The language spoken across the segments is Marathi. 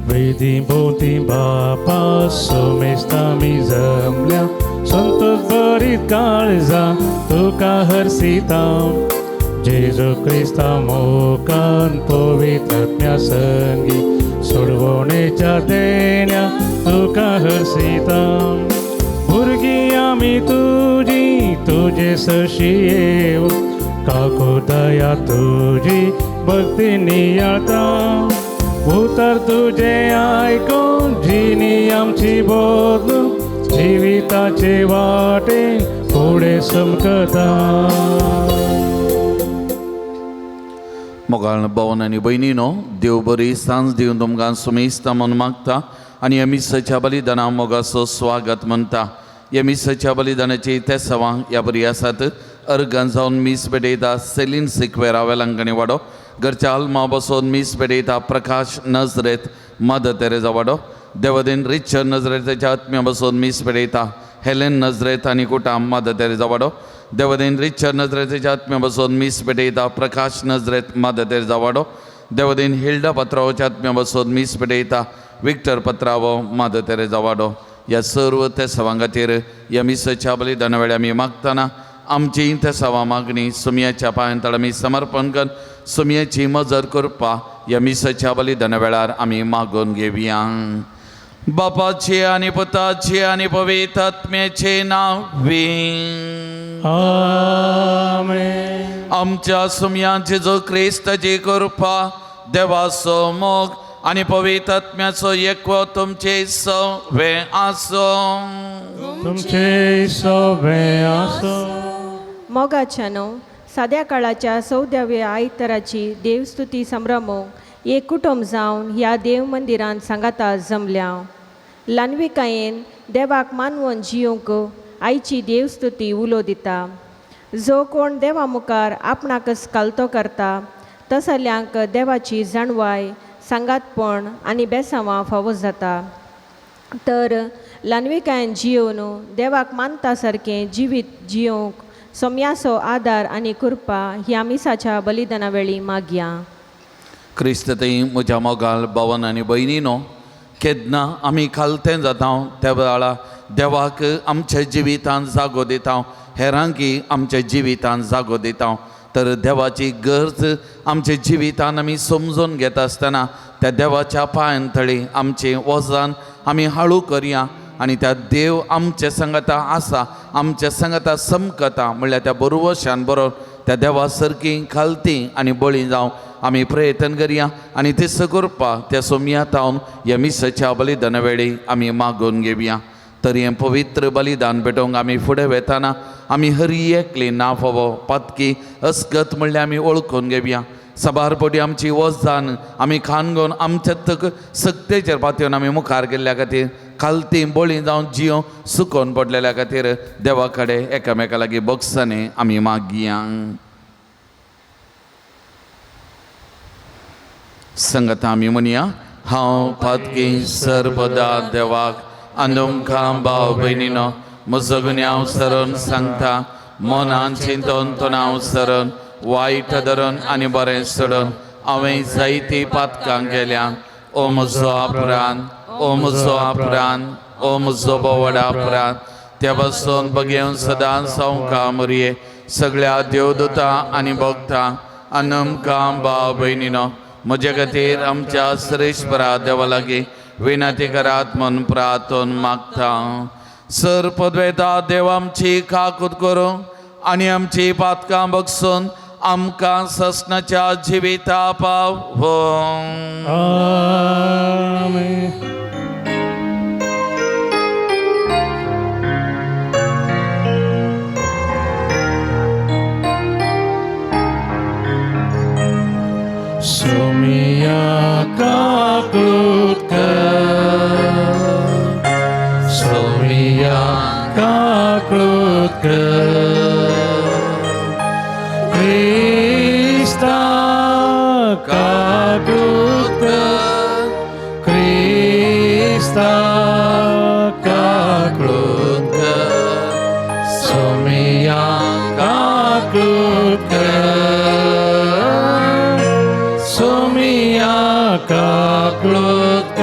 वेदीभोवती बापा सोमेस्तामी जमल्या संतोष भरीत काळजा तुका हरसिता जेजू क्रिस्ता मोकान पवित्रज्ञा संगी सोडवणेच्या देण्या तुका हरसिता भुरगीं आमी तुजी तुजे सशी येव काको दया तुजी भक्ती नियाळता उतर तुझे ऐकून जिनी आमची बदलू जिविताचे वाटे पुढे समकता. मोगाळ भावन आनी भयणीनो, देव बरी सांज दिवन तुमकां सुमेस्त म्हणून मागता आनी ह्या मिसाच्या बलिदाना मोगाचो स्वागत म्हणटा. ह्या मिसाच्या बलिदानाची ते सवां ह्या बरी आसात. अर्गां जावन मीस पेटयता सेलीन सिक्वेरा वेलांकणी वाडो, घरच्या आल्मा बसोन मीस पेटयता प्रकाश नजरेत मदर तेरेजा वाडो, देवदेन रिचर्ड नजरेताच्या आत्म्या बसोन मीस पेटयता हेलेन नजरेत आनी कुटाम मदर तेरेजा वाडो, देवदेन रिचर्ड नजरेताच्या आत्म्या बसोन मीस पेटयता प्रकाश नजरेत मदर तेरेजा वाडो, देवदेन हिल्डा पत्रावच्या आत्म्या बसोन मीस पेटयता विक्टर पत्रावो मदर तेरेजा वाडो. ह्या सर्व ते सवांगाचेर ह्या मिसाच्या बलिदाना वेळार आमी मागतना आमची ते सवा मागणी सुमयाच्या पांयांतळ आमी समर्पण करून सुमयाची मजत करपा ह्या मिसाच्या बलिदाना वेळार आमी मागून घेवया. बापाचे आनी पुताचे आनी पवित्र आत्म्याचे नांवे आमेन. आमच्या सुमयाचे जो क्रिस्ताची कृपा देवाचो मोग आनी पवित्र आत्म्याचो एकवो तुमचे सवे आसो. तुमचे सवे आसो. मोगाच्यानो साद्या काळाच्या 14व्या आयताराची देवस्तुती संभ्रमोक एक कुटुंब जावन ह्या देव मंदिरांत सांगाता जमल्या. लानविकायेन देवाक मानवून जियोंक आयची देवस्तुती उलो दिता. जो कोण देवा मुखार आपणाकच कालतो करता तसल्यांक देवाची जाणवाय सांगातपण आनी बेसांवां फावो जाता. तर लानविकायेन जियोवन देवाक मानता सारकें जिवीत जियोंक सोम्याचो आदार आनी कृपा ह्या मिसाच्या बलिदाना वेळी मागया. क्रिस्ततय म्हज्या मोगाल भावन आनी भयणीनो, केन्ना आमी खालतें जाता त्या वेळा देवाक आमच्या जिवितांत जागो दिता, हेरांकी आमच्या जिवितांत जागो दिता. तर देवाची गरज आमच्या जिवितांत आमी समजून घेता आसतना त्या देवाच्या पांयांतळी आमचें वजन आमी हळू करया आनी त्या देव आमच्या संगता आसा, आमच्या संगता समकता म्हणल्यार त्या बरोवशान बरोबर त्या देवा सारकी खालती आनी बळी जावं आमी प्रयत्न करया आनी तेच करपा त्या सोमयातावन ह्या मिसाच्या बलिदाना वेळी आमी मागून घेवया. तर हें पवित्र बलिदान पेटोवंक आमी फुडें वेताना आमी हरी एकली ना फोवो पातकी अस्गत म्हणल्यार आमी वळखून घेवया. सबारपटी आमची वजन आमी खान घेवन आमच्या तक सक्तेचेर पातयेवन आमी मुखार गेल्ल्या खातीर खालती बळी जावन जियो सुकोवन पडलेल्या खातीर देवा कडेन एकामेका लागीं बक्षांनी आमी मागया. संगता आमी म्हणया, हांव पातकी सर्वदा देवाक आनी तुमकां भाव भयणीनो म्हजो गुन्यांव सरून सांगता. मनान चिंतून तोंडाव सरून वायट धरून आनी बरें सोडून हांवें जायतीं पातकां केल्या. ओ म्हजो अपराध, ओ म्हजो अपराध, ओ म्हजो बोवडा अपराध. त्या पासून बगेवन सदांच हांव मरये सगळ्या देवदूतां आनी भक्तां आनी आमकां भाव भयणीनो म्हजे खातीर आमच्या श्रेश्वरा देवा लागीं विनंती करात म्हूण प्रार्थन मागता. सर पदवेता देव आमची काकूत करूं आनी आमची पातकां बगसून आमकां ससनाच्या जिविता पावो. आमेन. सोमिया काकूत कर, सोमिया सोमिया काकृत Krista kakrut Krista kakrut Somiya kakrut Somiya kakrut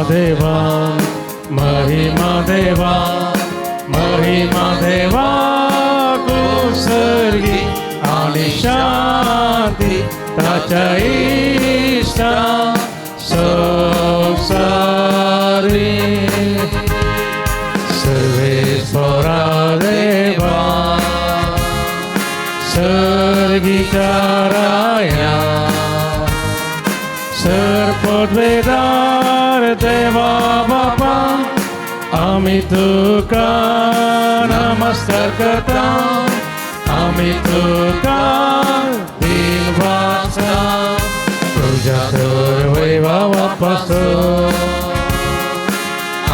देवा महिमा देवा महिमा देवा कुसर्गी आणि शांती ताच्या इष्टा संसारी सर्वेश्वरा देवा सर्गीच्या राया सर्पद्वेदार देवा बापा आम्ही तुका नमस्कार करता आम्ही तुका दिल वाचा तुझ्या वैभवापासून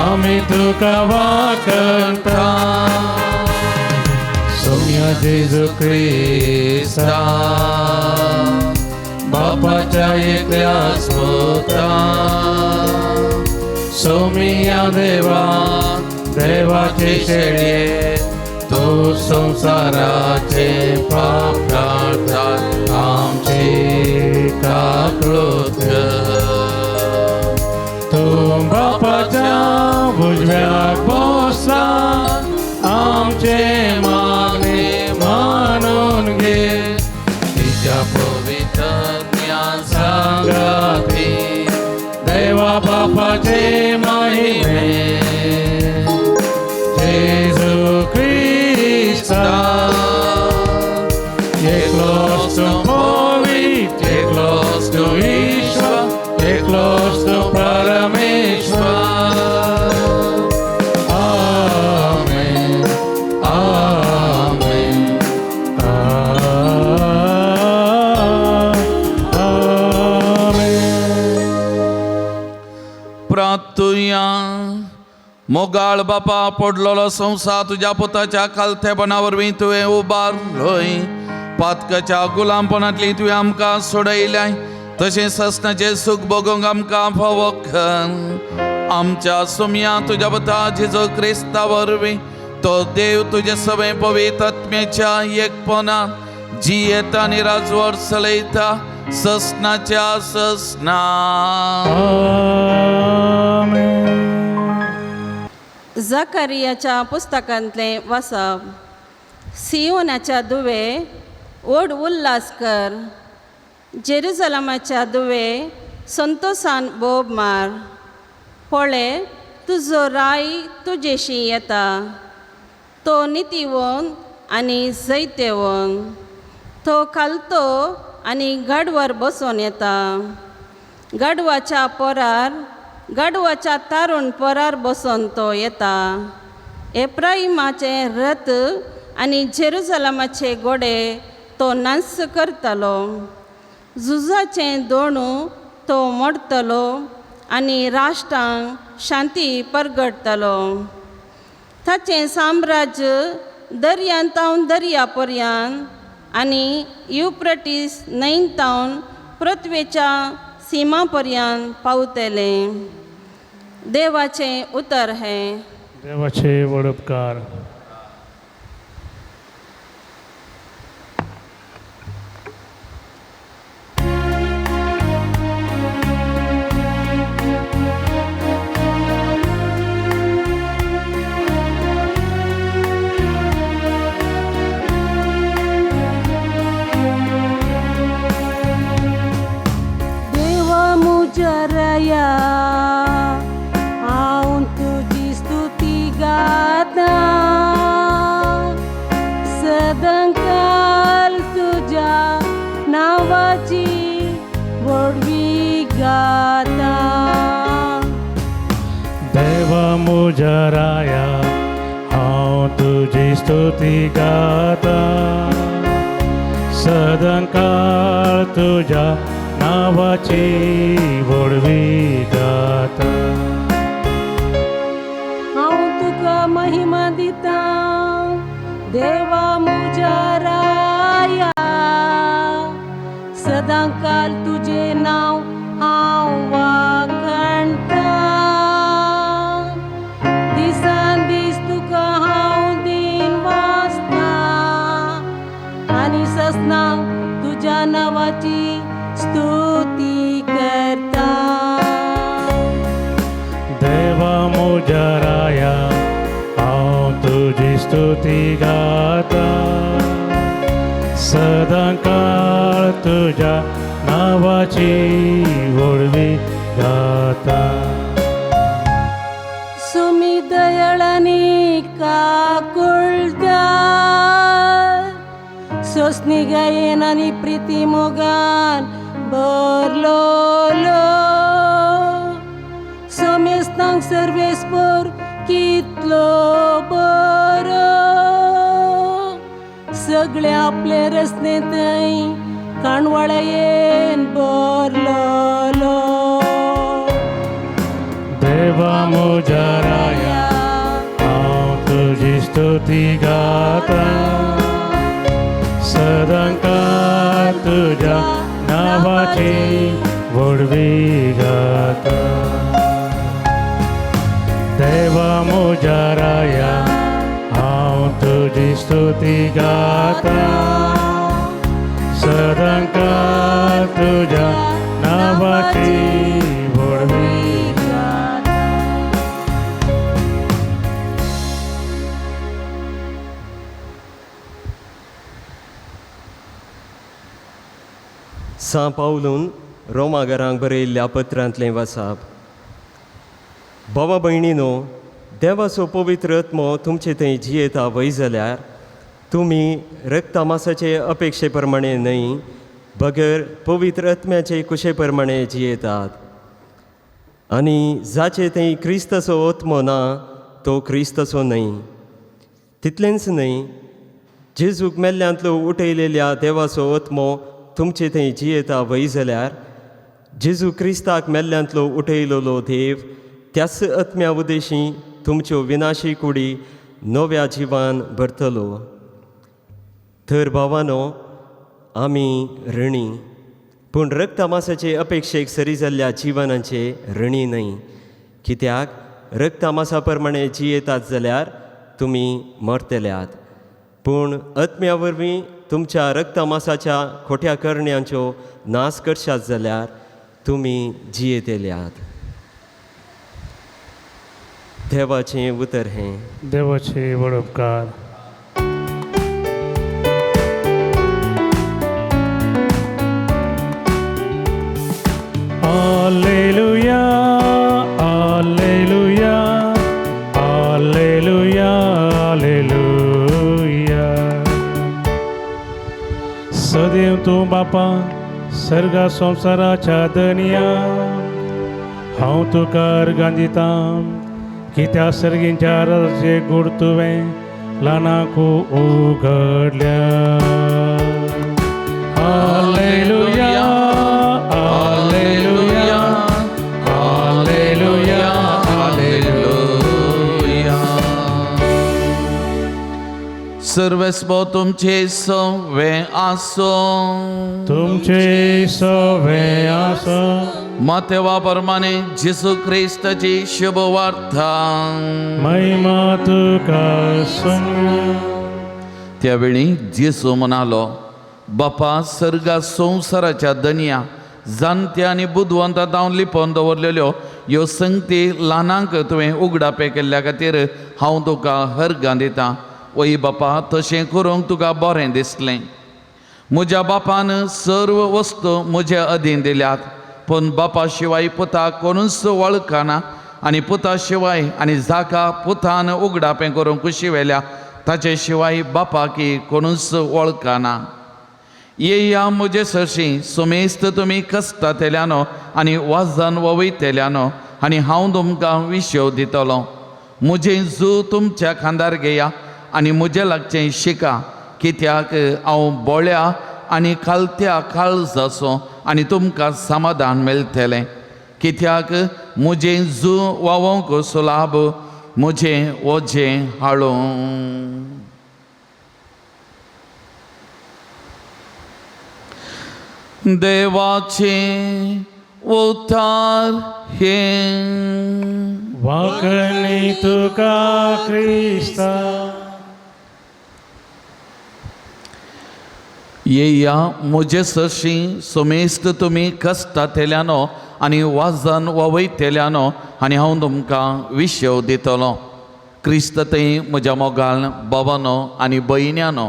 आम्ही तुका वाकता सौम्य जेजू ख्रिस्ता बापाच्या एकल्या स्मृता सौमिया देवा देवाचे शेळे तो संसाराचे पाप काढता आमचे काकृत तो बापाच्या उजव्यात बसला आमचे मागणे मानून घे तिच्या पवित्र सांगाती देवा बापाचे महिमे जेजू ख्रिस्ता एकलोच तू पवित्र एकलोच तू ईश्वर एकलोच तू परमेश्वर आमेन आमेन प्रार्थुया मोगाळ बापा पडलेलो संसार तुझ्या पुताच्या खालथेपणावरवीं तुवें उबारलोय पातकाच्या गुलामपणांतली तुवें आमकां सोडयल्याय तशें ससनाचें सूख भोगूंक आमकां फावो कर आमच्या सुमया तुज्या पुता जेजू क्रिस्ता वरवीं तो देव तुजे सगळे पवित्र आत्म्याच्या एकपणान जियेता आनी राजवट चलयता ससनाच्या ससना जकारियाच्या पुस्तकांतले वाचप सियोनाच्या दुवे ओड उल्हास कर जेरुसलमाच्या दुवे संतोषान बोब मार पळय तुजो राय तुजेशी येता तो नितीवंत आनी जैतेवंत तो खालतो आनी गाडवार बसोन येता गाडवाच्या पोरार गाडवाच्या तारुण पोरार बसोन तो येता एफ्राईमाचे रथ आनी जेरुसलमाचे घोडे तो नाच करतलो झुजाचें दोणू तो मोडतलो आनी राष्ट्रांक शांती परगडतलो ताचें साम्राज्य दर्यांतावन दर्या पर्यंत आनी युफ्रेटीस न्हंयतावन पृथ्वेच्या सीमा पर्यंत पावतले देवाचें उतर हे देवाचे वडपकार जरया हांव तुजी स्तुती गाता सदांकाल तुज्या नांवाची व्हडवी गाता देवा म्हज्या राया हांव तुजी स्तुती गाता सदांकाळ तुझ्या नावाची वडवी गाता. हांव तुका महिमा दिता देवा मुजा राया, सदांकाळ तुझे नाव हांव वाखणटा. दिसान दीस तुका हांव दिन वाचता आनी ससनां तुज्या नांवाची स्तुती करता. देवा मुझ्या राया हांव तुझी स्तुती गाता सदांकाळ तुझ्या नावाची वडवी गाता. सुमी दयाळानी काकुळटा, सोसनी गायेन आनी प्रिती मोगान भरलोलो. सोमेस्तांक सर्वेस्पर कितलो बरो, सगळे आपले रस्ते थंय काणवळ्येन भरलोलो. देवा मुझ्या राया हांव तुझी स्तुती गाता सदांकाळ तुझ्या नावाची वडवी गाता. देवा मुझ्या राया हांव तुझी स्तुती गाता सदांकाळ तुझ्या नावाची वडवी गाता. सा पावलून रोमागरांक बरयल्ल्या पत्रांतलें वाचप. भावा भयणीनो, देवाचो पवित्र आत्मो तुमचे थंय जियेता वय जाल्यार तुमी रक्तमासाचे अपेक्षे प्रमाणे न्हय, बगर पवित्र आत्म्याचे कुशे प्रमाणे जियेतात. आनी जाचे थंय क्रिस्ताचो आत्मो ना तो क्रिस्ताचो न्हय. तितलेंच न्हय, जेजूक मेल्ल्यांतलो उठयलेल्या देवाचो आत्मो तुमचे थंय जियेता वय जाल्यार जेजू क्रिस्ताक मेल्ल्यांतलो उठयलेलो देव त्याच आत्म्या उदेशी तुमच्यो विनाशी कुडी नव्या जिवान भरतलो. तर भावानो, आमी ऋणी, पूण रक्तमासाचे अपेक्षेक सरी जाल्ल्या जिवनाचे ऋणी न्हय. कित्याक रक्तमासा प्रमाणे जियेतात जाल्यार तुमी मरतल्यात, पूण आत्म्या वरवीं तुमच्या रक्तमासाच्या खोट्या करण्यांचो नाश करशात जाल्यार तुमी जियेतेल्यात. देवाचें उतर हें. देवाचे व्हड उपकार. Alleluia, Alleluia, Alleluia, Alleluia. सदैव तूं बापा सर्गा संवसाराच्या दनिया हांव तुका अर्गां दिता, कित्या सर्गींच्या राजाचे गूढ तुवें ल्हानाकू उगडल्या. Alleluia, Alleluia, Alleluia, Alleluia. सर्वस्व तुमचे सवे आसो, तुमचे सवे आसो. मातेवा प्रमाणे जेसू ख्रिस्ताची शुभ वार्ता. महिमा तुका समू. त्यावेळी जेसू म्हणालो, बापा सर्गा संवसाराच्या दनिया जाणत्या आनी बुदवंतां हांव लिपोवन दवरलेल्यो ह्यो संगती ल्हानांक तुवें उगडापे केल्ल्या खातीर हांव तुका हर्गां दितां. वय बापा, तशें करूंक तुका बरें दिसलें. म्हज्या बापान सर्व वस्तू म्हज्या अधीन दिल्यात, पूण बापा शिवाय पुताक कोणूच वळखना आनी पुता शिवाय आनी जाका पुतान उगडापें करूंक शिवेल्या ताचे शिवाय बापाकी कोणूच वळखना. येया म्हजे सरशी सुमेस्त तुमी कश्टांतल्यानो आनी वाजान ववयतल्यानो आनी हांव तुमकां विशेव दितलो. म्हजें जू तुमच्या खांदार घेया आनी म्हजे लागचें शिका, कित्याक हांव बोळ्या आनी खालत्या काळजाचो आनी तुमकां समाधान मेळटलें. कित्याक म्हजें जू वावोंक सुलाब, म्हजें ओझें हाळो. देवाचें उतार हे वाकणी तुका क्रिस्ता. येया म्हजे सशी सुमेस्त तुमी कश्टांतल्यानो आनी वाजन ववयतल्यानो आनी हांव तुमकां विशव दितलो. क्रिस्त थंय म्हज्या मोगाल भावानो आनी भयण्यानो,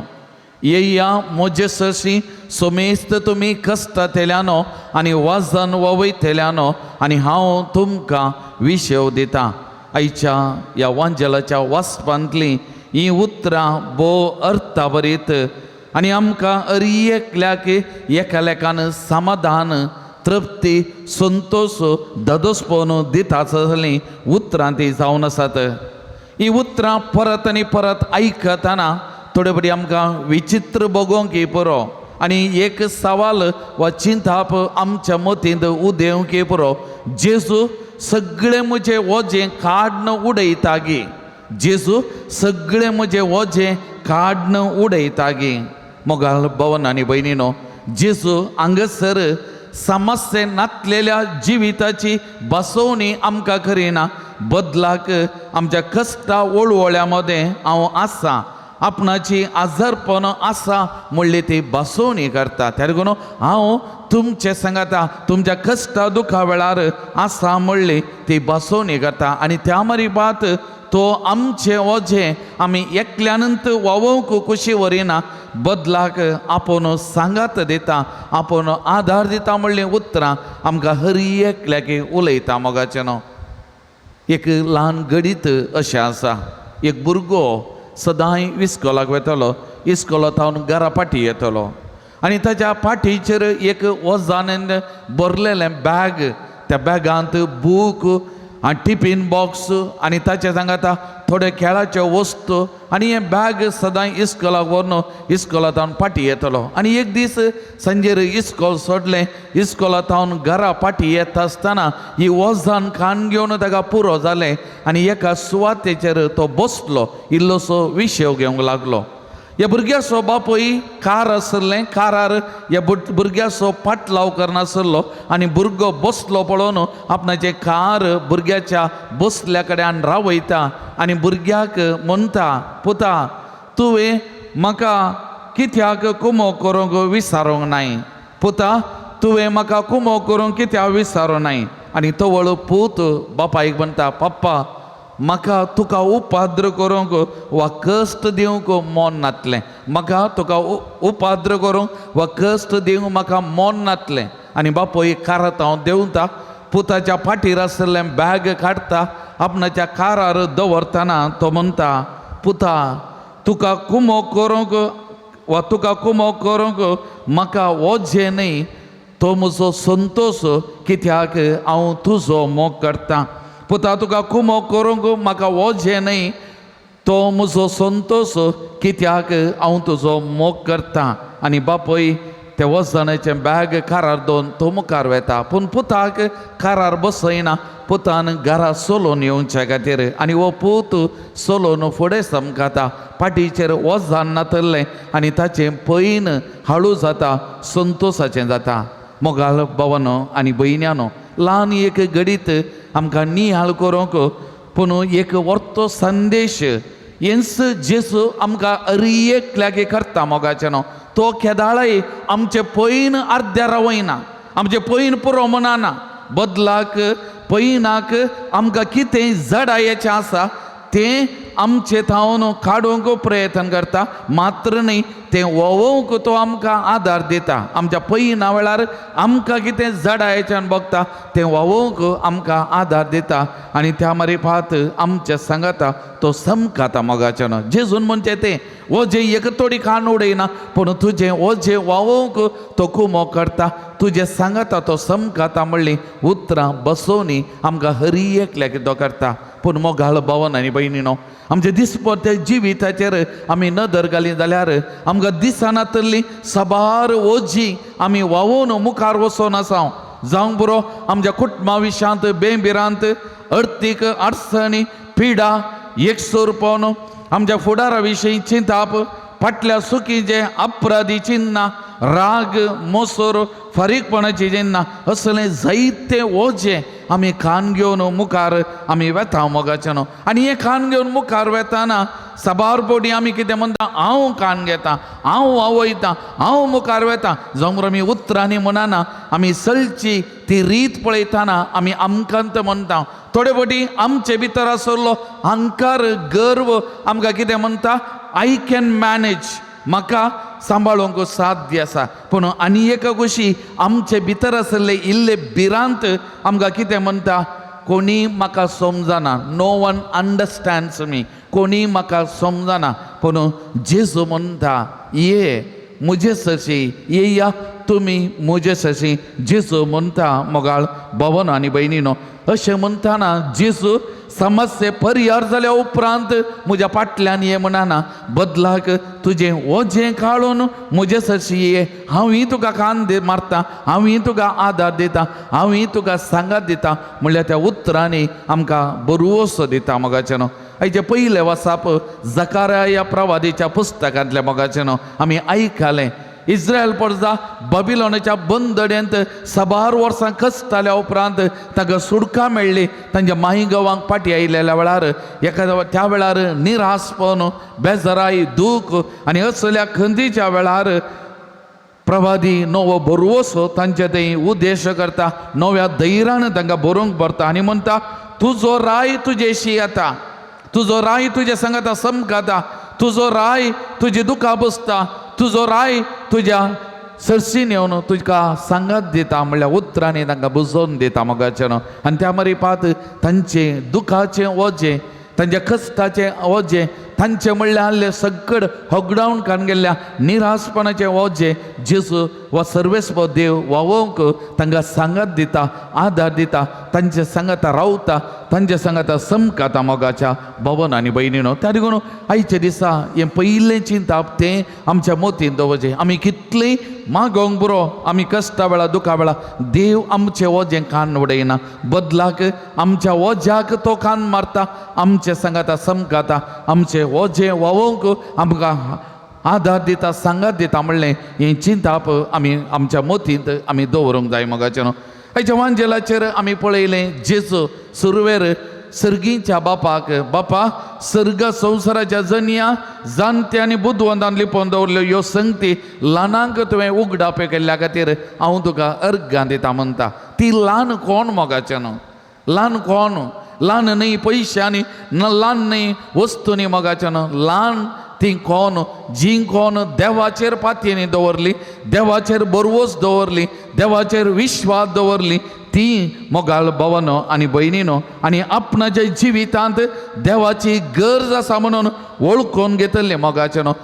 येया म्हजे सशी सुमेस्त तुमी कश्टांतल्यानो आनी वाजन ववयतल्यानो आनी हांव तुमकां विशव दितां. आयच्या ह्या वांजेलाच्या वाचपांतलीं हीं उतरां भोव अर्थाभरीत आनी आमकां एकल्याक एकालेकान समाधान, तृप्ती, संतोश, धदोसपण दिताच जालीं उतरां ती जावन आसात. हीं उतरां परत आनी परत आयकतना थोडे फावटी आमकां विचित्र भोगोंक पुरो आनी एक सवाल वा चिंताप आमच्या मतींत उदेवंक पुरो. जेजू सगळें म्हजें ओझें काडून उडयता गे. जेजू सगळें म्हजें ओझें काडून उडयता गे. मोगाल भवन आनी भयणीनो, जेजू हांगासर समस्ये नातलेल्या जिविताची बसवणी आमकां करिना. बदलाक आमच्या कश्टा वळवळ्या मदें हांव आसा, आपणाची आजारपण आसा म्हणली ती बसवणी करता. त्या देखून हांव तुमचे सांगाता, तुमच्या कश्टा दुखा वेळार आसा म्हणली ती बसवणी करता. आनी त्या मारी बात तो आमचे ओझें आमी एकल्यानंत वावोवंक कशी वरिना, बदलाक आपूण सांगात दिता, आपूण आधार दिता म्हणली उतरां आमकां हर एकल्याक उलयता. मोगाचें न्हू, एक ल्हान गडीत अशें आसा. एक भुरगो सदांय इस्कोलाक वयतलो, इस्कोलांत घरा फाटी येतलो आनी ताच्या फाटीचेर एक वजान भरलेलें बॅग, त्या बॅगांत बूक आनी टिफीन बॉक्स आनी ताचे सांगाता थोडे खेळाच्यो वस्तू आनी हें बॅग सदांय इस्कोलाक व्हरून इस्कोलांत फाटी येतलो. आनी एक दीस सांजेर इस्कोल सोडलें, इस्कोलांत घरा फाटी येता आसतना ही वजान खाण घेवन ताका पुरो जालें आनी एका सुवातेचेर तो बसलो, इल्लोसो विशव घेवंक लागलो. ह्या भुरग्याचो बापूय कार आसलें, कारार ह्या भुरग्याचो पाटलाव करनासलो आनी भुरगो बसलो पळोवन आपणाचे कार भुरग्याच्या बसल्या कडेन रावयता आनी भुरग्याक म्हणटा, पुता तुवें म्हाका कित्याक कुमो करूंक विचारूंक नाय? पुता तुवें म्हाका कुमो करूंक कित्याक विचारूं नाय? आनी तो वळ पूत बापायक म्हणटा, पप्पा म्हाका तुका उपाद्र करूंक वा कश्ट दिवंक मोन नातलें. म्हाका तुका उपाद्र करूंक वा कश्ट दिवंक म्हाका मोन नातलें. आनी बापूय कारांत हांव देंवता, पुताच्या फाटीर आसलें बॅग काडटा, आपणाच्या कारार दवरतना तो म्हणटा, पुता तुका कुमो करूंक वा तुका कुमो करूंक म्हाका ओझें न्ही, तो म्हजो संतोश, कित्याक हांव तुजो मोग करतां. पुता तुका कुमो करूंक म्हाका ओझें न्ही, तो म्हजो संतोश, कित्याक हांव तुजो मोग करतां. आनी बापूय ते वजनाचें बॅग कारार दोन तो मुखार वेता, पूण पुताक कारार बसयना. पुतान घरा सोलोवन येवच्या खातीर आनी हो पूत सोलोवन फुडें समकाता. फाटीचेर वजन नातल्लें आनी ताचें पैन हळू जाता, संतोशाचें जाता. मोगाल भावानो आनी भयण्यानो, ल्हान एक घडीत आमकां नियाळ करूंक पूण एक व्हरतो संदेश हेंच जेजू आमकां एकल्याक करता. मोगाचें न्हू, तो केदाळय आमचें पैन अर्द्या रावयना, आमचें पैन पुरो म्हणना. बदलाक पैनाक आमकां कितें जडायेचें आसा तें आमचे थावन काडूंक प्रयत्न करता, मात्र न्ही तें वोवंक तो आमकां आदार दिता. आमच्या पैना वेळार आमकां कितें जडायेचें बगता तें वोवंक आमकां आदार दिता आनी त्या मारीफात आमच्या सांगाता तो समकाता. मोगाचें न्हू, जेजून म्हणचें तें ओझें एक तोडी कान उडयना, पूण तुजें ओझें वोवंक तो कुमो करता, तुजें सांगाता तो समकाता म्हणली उतरां बसोवनी आमकां हर एकल्याक तो करता. पूण मोगाळ भावन आनी भयणीनो, आमच्या दिसपट्या जिविताचेर आमी नदर घाली जाल्यार आमकां दिसना तल्ली साबार ओजी आमी व्हांवून मुखार वचोन आसा. जावंक बरो आमच्या कुटुंबा विशांत बेंबिरांत अर्थीक अडचणी पिडा एकसुरपण आमच्या फुडारा विशीं चिंताप फाटल्या चुकीचे अपराधी चिन्ना राग मोसोर फारीकपणाची जेन्ना असले जायते ओझे आमी खाण घेवन मुखार आमी वेता मोगाचे न्हू. आनी हे खाण घेवन मुखार वेताना साबारपोटी आमी कितें म्हणटा, हांव खाण घेता, हांव वावयता, हांव मुखार वेता. जावं आमी उतरांनी म्हणना, आमी सलची ती रीत पळयतना आमी आमकांत म्हणटा. थोडे फावटी आमचे भितर आसलो अहंकार गर्व आमकां कितें म्हणटा, आय कॅन मॅनेज, म्हाका सांबाळूंक साध्य आसा. पूण आनी एक गोशी आमचे भितर आसले इल्ले भिरांत आमकां कितें म्हणटा, कोणी म्हाका समजना, नो वन अंडरस्टँड्स मी, कोणी म्हाका समजना. पूण जेजू म्हणटा, ये मुजे सशी, येया तुमी मुजे सशी. जेजू म्हणटा मोगाळ भावन आनी भयणीनो, अशें म्हणटाना जेजू समस्ये परिहार जाल्या उपरांत म्हज्या फाटल्यान ये म्हणना, बदलाक तुजें ओझें काडून म्हजे सरशी ये, हांवूय तुका कान मारता, हांवूय तुका आदार दिता, हांवूय तुका सांगात दिता. म्हणल्यार त्या उतरांनी आमकां बरोवसो दिता मोगाचें न्हू. हेजे पयले वसाप जकार्या ह्या प्रवादीच्या पुस्तकांतल्या मोगाचें न्हू आमी आयकलें. इस्रायल प्रजा बाबिलोनाच्या बंदडेंत साबार वर्सां कसताल्या उपरांत ताका सुडका मेळ्ळी. तांच्या माई गांवांक पाटी आयिल्ल्या वेळार एखाद्या त्या वेळार निरासपण, बेजाराई, दूख आनी असल्या खंतीच्या वेळार प्रवादी नवो बरोवसो तांचे थंय उद्देश करता, नव्या धैर्यान तांकां बरोवंक भरता आनी म्हणटा, तुजो राय तुजेशी येता, तुजो राय तुजे सांगाता समकाता, तुजो राय तुजी दुखां बसता, तुजो राय तुज्या सरसीन येवन तुका सांगात दिता. म्हणल्यार उतरांनी तांकां बुजोवन दिता मोगाचें न्हू. आनी त्या मरीपात तांचे दुखाचें ओझें, तांच्या कश्टाचें ओझें, तांचे म्हणल्यार आहले सगळ होगडावन काडून गेल्ल्या निरासपणाचें ओझें जेजू वा सर्वेस्व देव व्हांवोवंक तांकां सांगात दिता, आदार दिता, तांचे सांगाता रावता, तांचे सांगाता समकाता मोगाच्या भावन आनी भयणीनो. त्या देखून आयच्या दिसा हें पयलें चिंताप तें आमच्या मोतीन दवरचें. आमी कितलीं मागोवंक बरो आमी कश्टा वेळा दुखा वेळा देव आमचें ओझें कान उडयना, बदलाक आमच्या ओझ्याक तो कान मारता, आमचे सांगाता समकाता, आमचें ओझें व्हांवोवंक आमकां आदार दिता, सांगात दिता. म्हणलें हें चिंताप आमी आमच्या मोतींत आमी दवरूंक जाय मोगाचें न्हू. हेच्या वांजेलाचेर आमी पळयलें जेजू सुरवेर सर्गीच्या बापाक, बापा सर्ग संवसाराच्या जनिया जाणट्या आनी बुदवंतान लिपोवन दवरल्यो ह्यो संगती ल्हानांक तुवें उगडाप केल्ल्या खातीर हांव तुका अर्गां दिता म्हणटा. ती ल्हान कोण मोगाचें न्हू, ल्हान कोण, ल्हान न्ही पयशांनी, ल्हान न्ही वस्तूंनी मोगाचें न्हू. ल्हान ती कोण, जी कोण देवाचेर पातयेनी दवरली, देवाचेर बरवस दवरली, देवाचेर विश्वास दवरली, ती मोगाळ भावानो आनी भयणीनो आनी आपणाच्या जिवितांत देवाची गरज आसा म्हणून वळखून घेतले मोगाचें न्हू.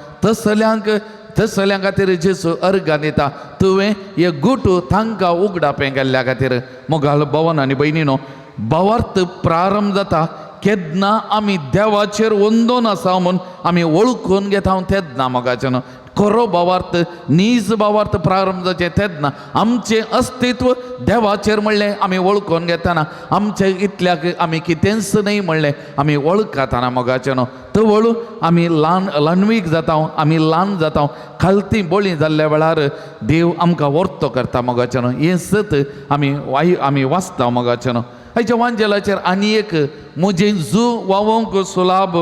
तसल्या खातीर जेजू अर्गां दिता. तुवें हे गुटू तांकां उगडापें केल्ल्या खातीर मोगाळ भावन आनी भयणीनो. भावार्थ प्रारंभ जाता केन्ना आमी देवाचेर वंदोन आसा म्हूण आमी वळखून घेता तेन्ना मोगाचें न्हू. खरो भावार्थ, नीज भावार्थ प्रारंभ जाचे तेन्ना आमचें अस्तित्व देवाचेर म्हणलें आमी वळखून घेतना आमचे इतल्याक आमी कितेंच न्ही म्हणलें आमी वळखताना मोगाचें न्हू. तो वळू आमी ल्हानवीक जाता, आमी ल्हान जाता, खालती बोळी जाल्ल्या वेळार देव आमकां वर्तो करता मोगाचें न्हू. हें सत आमी वाचता मोगाचें न्हू. हेच्या वांजेलाचेर आनी एक म्हजें जू व्हांवोवंक सुलाभ,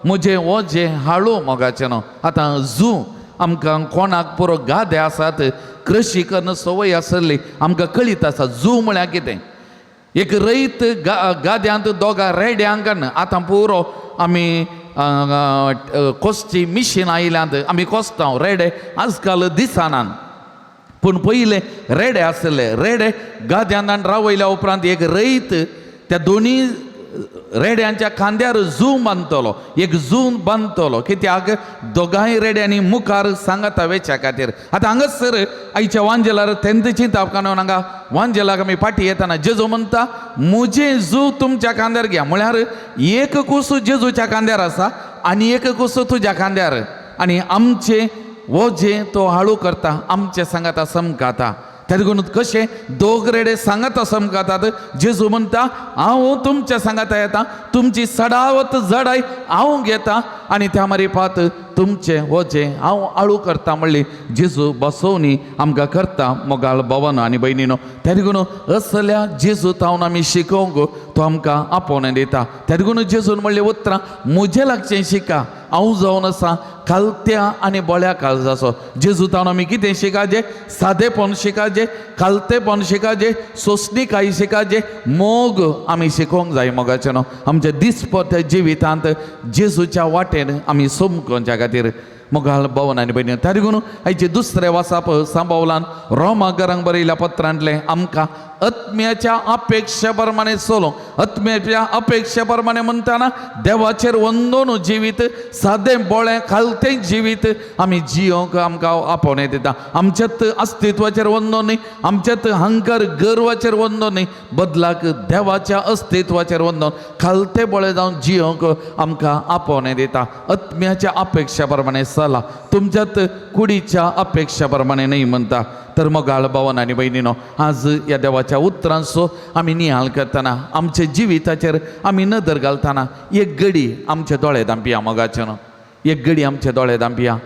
म्हजें ओझें हाळू मोगाचें न्हू. आतां जू आमकां कोणाक पुरो गादे आसात, कृशी करून संवय आसली आमकां कळीत आसा जू म्हळ्यार कितें. एक रैत गाद्यांत दोगा रेड्यांक आतां पुरो आमी कोसची मिशीन आयल्यांत आमी कोसता रेडे आजकाल दिसनात. पूण पयले रेडे आसले, रेडे गाद्यांत रावयल्या उपरांत एक रैत त्या दोनी रेड्यांच्या खांद्यार जू बांदतलो, एक जून बांदतलो, कित्याक दोगांय रेड्यांनी मुखार सांगता वेच्या खातीर. आतां हांगासर आयच्या वांजेलार तेंतची तापकानून हांगा वांजेलाक आमी फाटी येताना जेजू म्हणटा म्हजें जू तुमच्या खांद्यार घ्या. म्हळ्यार एक कुसू जेजूच्या खांद्यार आसा आनी एक कुसू तुज्या खांद्यार, आनी आमचे वोजे तो हाळू करता, आमचे सांगाता समकाता. त्या देखून कशें दोग रेडे सांगाता समकातात. जेजू म्हणटा हांव तुमच्या सांगाता येता, तुमची सडावत जडाय हांव घेता आनी त्या मारीफात तुमचे वोजे हांव आळू करता म्हणली जेजू बसोवनी आमकां करता. मोगाळ भवन आनी भयणीनो, त्या देखून असल्या जेजू तावन आमी शिकोवंक तो आमकां आपोवन दिता. त्या देखून जेजून म्हणलें उतरां म्हजें लागचें शिका, हांव जावन आसा खालत्या आनी बळ्या काळजाचो. जेजू तावन आमी कितें शिकाजें? सादेपण शिकाजें, खालतेपण शिकाजें, सोंसणीकाय शिकाजें, मोग आमी शिकोवंक जाय. मोगाचें न्हू, आमच्या दिसपट्या जिवितांत जेजूच्या वाटेन आमी सोमकोवच्या खातीर. मोगाळ भवन आनी भयणी, त्या देखून आयचे दुसरे वासाप सांबावलान रोमाकारांक बरयल्या पत्रांतले आमकां आत्म्याच्या अपेक्षा प्रमाणे चलोवंक, आत्म्याच्या अपेक्षा प्रमाणे म्हणटाना देवाचेर वंदून जिवीत, सादें बोळें खालतें जिवीत आमी जियोंक आमकां आपोवणें दिता. आमच्यात अस्तित्वाचेर वंदून न्ही, आमच्यात हंकार गर्वाचेर वंदून न्ही, बदलाक देवाच्या अस्तित्वाचेर वंदून खालतें बोळें जावन जियोंक आमकां आपोवणें दिता. आत्म्याच्या अपेक्षा प्रमाणे चला, तुमच्यात कुडीच्या अपेक्षा प्रमाणे न्ही म्हणटा. तर मोगाळ भवन आनी भयणीनो, आज ह्या देवाच्या उतरांचो आमी नियाळ करतना, आमच्या जिविताचेर आमी नदर घालतना एक घडी आमचे दोळे धांपया. मोगाचें न्हू, एक घडी आमचे दोळे धांपया.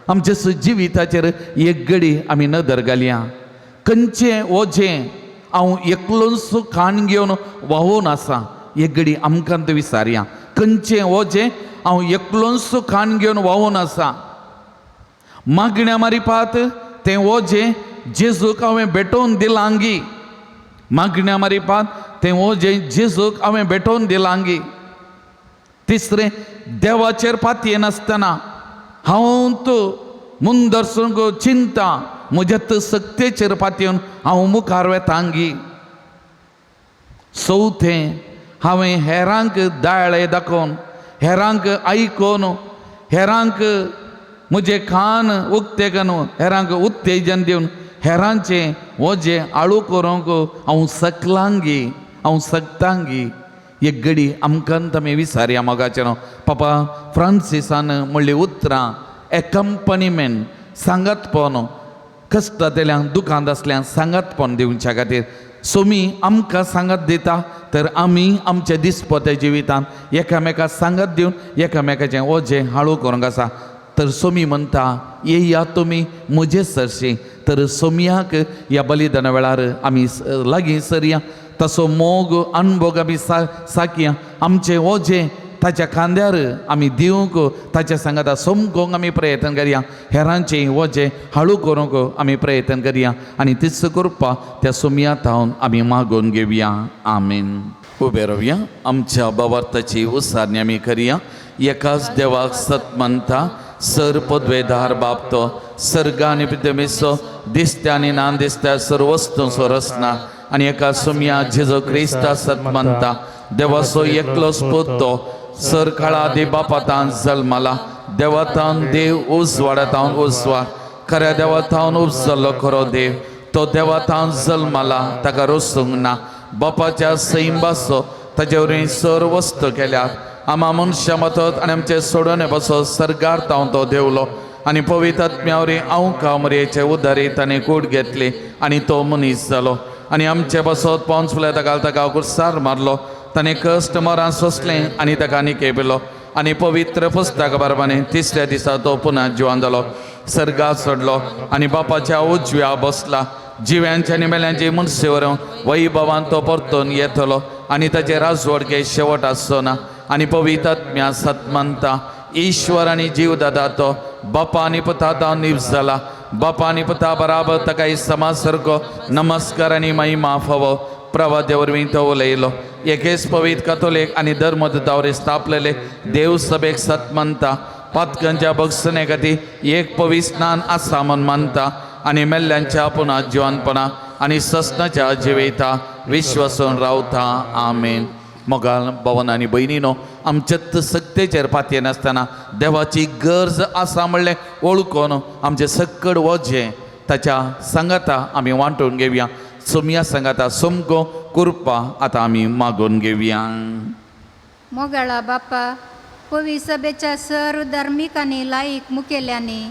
आमच्या जिविताचेर एक घडी आमी नदर घालया. खंयचें ओझें हांव एकलोच खाण घेवन व्हांवून आसा, एक घडी आमकां तें विचारया. खंयचें ओझें हांव एकलोच खाण घेवन व्हांवून आसा. मागण्या मारीफात तें ओझें जेजूक हांवें भेटोवन दिलांगी. मागण्या मारीफात तें ओझें जेजूक हांवें भेटोवन दिलांगी. तिसरें, देवाचेर पातये नासतना हांव तो मुंदरसूंक चिंता, म्हज्यात सक्तेचेर पातयेवन हांव मुखार वेतांगी. चवथें, हांवें हेरांक दाळे दाखोवन, हेरांक आयकोवन, हेरांक म्हजे कान उक्ते करून, हेरांक उत्तेजन दिवन हेरांचें ओझें आळू करूंक हांव सकलांगी, हांव सकतांगी. एक घडी आमकां आमी विचारया. मोगाचें न्हू, पापा फ्रांसिसान म्हणलीं उतरां एकंपनीमेंट, सांगतपण, कश्टांतल्यांक दुखांत आसल्यांक सांगतपण दिवच्या खातीर. सोमी आमकां सांगत दिता, तर आमी आमच्या दिसपट्या जिवितांत एकामेकाक सांगत दिवन एकामेकाचें ओझें हाळू करूंक आसा. तर सोमी म्हणटा येया तुमी म्हजे सरशी. तर सोमयाक ह्या बलिदाना वेळार आमी लागीं सरया, तसो मोग अणभोग आमी साकया. आमचें ओझें ताच्या खांद्यार आमी दिवंक, ताच्या सांगाता सोमकोवंक आमी प्रयत्न करया. हेरांचें ओझें हाळू करूंक आमी प्रयत्न करया. आनी तीच कृपा त्या सोमया थावन आमी मागून घेवया. आमीन. उबे रावया. आमच्या भवार्थाची उसारणी आमी करया. एकाच देवाक सत म्हणटा, सर पदवेदार बाप तो, सर्ग आनी पृथ्वीचो दिसत्या आनी ना दिसत्या सर्व वस्तूंचो रचना, आनी एका सोमया जेजो क्रिस्ता सत म्हणटा, देवाचो एकलोच पूत तो, सर काळादी बापातान जल्माला, देवातान देव उजवाडातान उजवाड, खऱ्या देवातान उपजल्लो खरो देव. तो देवातान जल्माला, ताका रोसूंक ना. बापाच्या सैंबाचो ताचे वरवीं सर वस्तू केल्यात. आमा मनशां मतत आनी आमचे सोडून बसो सर्गार तावन तो देवलो. आनी पवित्र आत्म्या वरवीं हांव कामरेचे उदारीत आनी कूड घेतली आनी तो मनीस जालो. आनी आमचे बसत पोंच फुले ताका कुर्सार मारलो. ताणें कश्ट मरां सोंसलें आनी ताका निकेबिलो. आनी पवित्र पुस्तका प्रमाणे तिसऱ्या दिसा तो पुना जिवान जालो, सर्गाक चडलो आनी बापाच्या उजव्या बसला. जिव्यांच्या आनी मेल्यांची मनसे व्हरून वैभवान तो परतून येतलो आनी ताचे राजवडके शेवट आसचो ना. आनी पवित्र आत्म्या सत म्हणटा, ईश्वर आनी जीव दादा तो बापा आनी पुतांत निप्स जाला. बापा आनी पुता बराबर ताका समाज सारको नमस्कार आनी महिमा फावो. प्रवाद्या वरवीं तो उलयलो. एकेच पवित्र कथोलीक आनी धर्मदूता वरवीं स्थापलेले देव सभेक सत म्हणटा, पातकांच्या भक्षणे खातीर एक पवित्र स्नान आसा म्हूण मानता. आनी मेल्ल्यांच्या पुना जिवानपणा आनी ससनाच्या जिवेता विश्वासून रावता. आमेन. मोगाल भावन आनी भयणीनो, आमच्यात सक्तेचेर पातये नासतना देवाची गरज आसा म्हणलें ओळखून आमचें सक्कड वजें ताच्या सांगाता आमी वांटून घेवया. सोमया सांगाता सोमको कुरपा आतां आमी मागून घेवया. मोगाळा बापा, पवी सभेच्या सर्व धार्मिकांनी लायक मुखेल्यांनी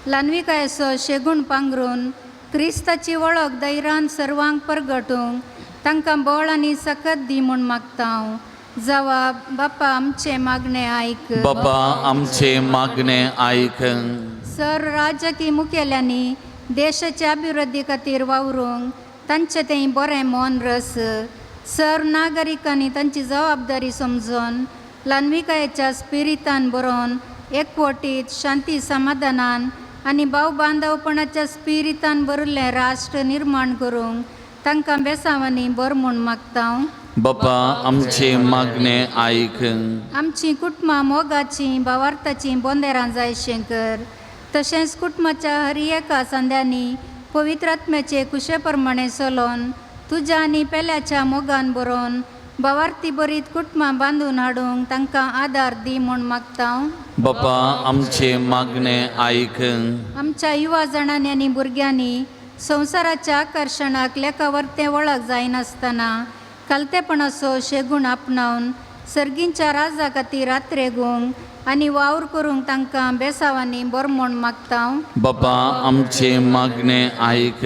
लानविकायचो शेगूण पांघरून क्रिस्ताची वळख धैर्यान सर्वांक परगटूंक तांकां बळ आनी सकत दी म्हूण मागता हांव. जावा बापा आमचे मागणें आयक. बाबा आमचे मागणें आयक. सर राजकी मुखेल्यांनी देशाचे अभिवृद्धी खातीर वावरूंक तांचे तें बरें मोन रस. सर नागरिकांनी तांची जबाबदारी समजून लानविकायेच्या स्पिरितान बरोवन एकवटीत शांती समाधानान आनी भाव बांदवपणाच्या स्पिरितान भरिल्लें राष्ट्र निर्माण करूंक तांकां बेसांवांनी बर म्हूण मागता हांव. बापा आमचे मागणें आयक. आमचीं कुटुंबां मोगाचीं भावार्थाचीं बोंदेरां जायशें कर. तशेंच कुटुंबाच्या हर एका सांद्यांनी पवित्र आत्म्याचे कुशे प्रमाणे चलोवन तुज्या आनी पेल्याच्या मोगान बरोवन भावार्थी बरीत कुटुंबां बांदून हाडूंक तांकां आदार दी म्हूण मागता हांव. बापा आमचे मागणें आयक. आमच्या युवा जाणांनी आनी भुरग्यांनी संवसाराच्या आकर्शणाक लेखावर्तें वळख जायनासतना कालतेपणाचो शेगूण आपणावन सर्गींच्या राजा खातीर आत्रेगूंक आनी वावर करूंक तांकां बेसांवांनी बर म्हूण मागता हांव. बापा आमचे मागणें आयक.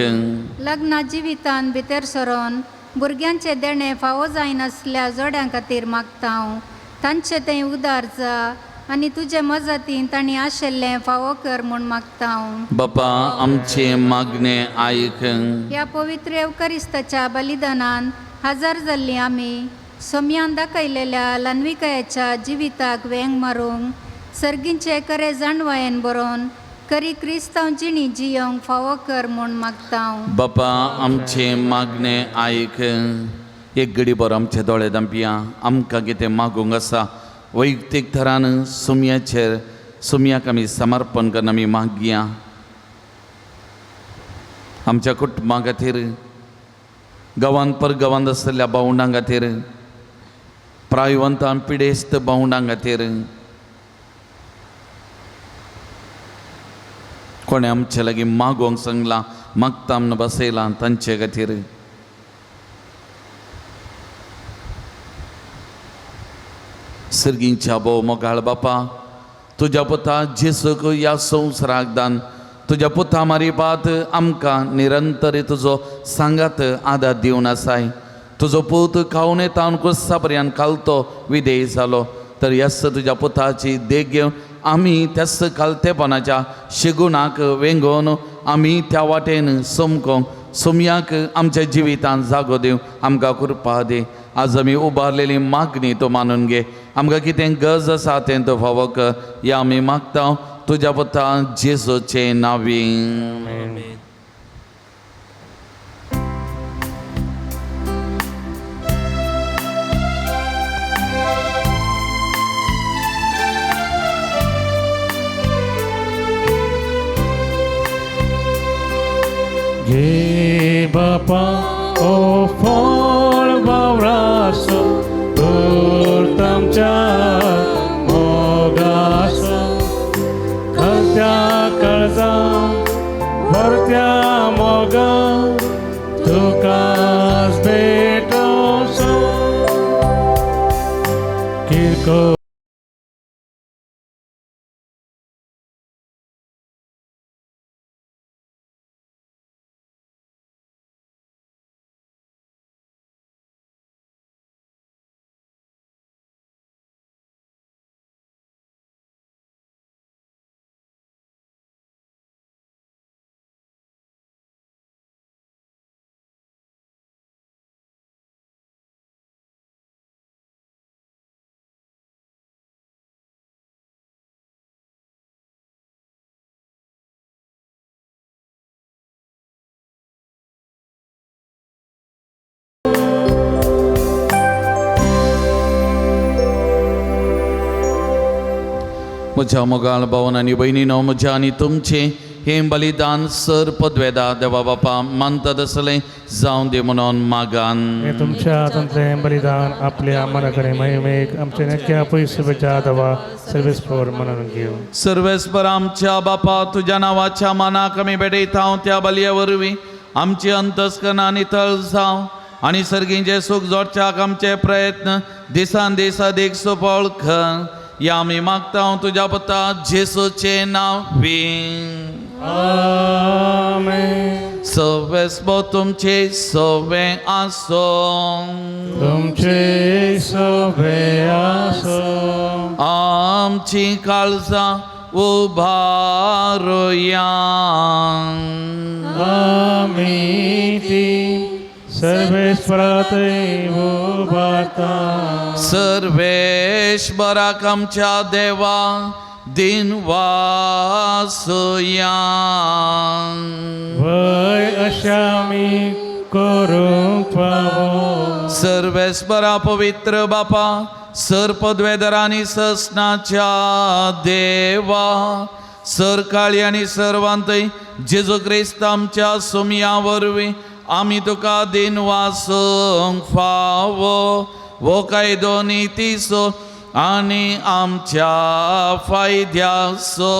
लग्ना जिवितान भितर सरोन भुरग्यांचे देणे फावो जायनासल्या जोड्यां खातीर मागता हांव. तांचे तें उदार जा आनी तुजे मजतीन तांणी आशिल्लें फावो कर म्हूण मागता हांव. बापा आमचे मागणें आयक. ह्या पवित्र एवकारिस्ताच्या बलिदानान हजार जाल्लीं आमी सोम्यान दाखयलेल्या लानविकायेच्या जिविताक वेंग मारूंक सर्गींचे खरे जाणवायेन बरोवन खरी क्रिस्तांव जिणी जियोंक फावो कर म्हूण मागता हांव. बापा आमचे मागणें आयक. एक घडी बरो आमचे दोळे धांपया. आमकां कितें मागूंक आसा वैयक्तीक थरान सुमयाक आमी समर्पण करून आमी मागया. आमच्या कुटुंबा खातीर, गांवांत परगांवांत आसलेल्या भावंडां खातीर, प्रायवंत आनी पिडेस्त भावंडां खातीर, कोणें आमचे लागीं मागोवंक सांगलां, मागता म्हूण बसयलां तांचे खातीर, सर्गींच्या भोव मोगाळ बापा, तुज्या पुता जेसूक ह्या संवसाराक दान. तुज्या पुता मारी बात आमकां निरंतर तुजो सांगात आदार दिवन आसाय. तुजो पूत खावन येतावन कुस्सा पर्यंत कालतो विदेय जालो, तर यस तुज्या पुताची देख घेवन आमी त्याच कालतेपणाच्या शेगुणाक वेंगोवन आमी त्या वाटेन सोमकोंक सोमयाक आमच्या जिवितांत जागो दिवं आमकां कृपा दे. आज आमी उबारलेली मागणी तूं मानून घे. आमकां कितें गरज आसा तें तूं फावो कर. हें आमी मागता तुज्या पुता जेसूचे नांवीं. घे बापा ओ फळ वावरासो दूर आमच्या मोगासो खालत्या काळजा भरत्या मोगा तुकाच भेटोसो किरको म्हज्या मोगाळ भावन आनी भयणीनो, म्हज्या आनी तुमचें हे बलिदान सर पदवेदा देवा बापा मानतात असले जाऊन दे म्हणून मागान. हे तुमच्या हातांतलें बलिदान आपल्या मनाकडे महिमेक आमचे नक्क्या पयसुबेच्या दवा सर्वेस्पर म्हणून घेऊ. सर्वेस्पर आमच्या बापा तुझ्या नावाच्या मानाक आमी भेटयता त्या बलये वरवीं आमची अंतस्करणां नितळ जावं आनी सर्गींचे सूख जोडच्याक आमचे प्रयत्न दिसान दीस अदीक सफळ कर. या आमी मागता तुझ्या पुता जेसूचे नांवीं. आमेन. सर्वेस्पर तुमचे सवे आसो. तुमचे सवे आसो. आमची काळजां उबारुया. आमी ती सर्वेस्परात उबारता. सर्वेश्वराक आमच्या देवा दिनवासुया. वय अशा आमी करूंक पावो. सर्वेस्परा पवित्र बापा सर पदवेदरांनी ससनाच्या देवा सर काळी आनी सर्वांतय जेजू क्रिस्त आमच्या सुमया वरवीं आमी तुका दिनवासूंक फावो. वो कायदो नितीसो आनी आमच्या फायद्याचो.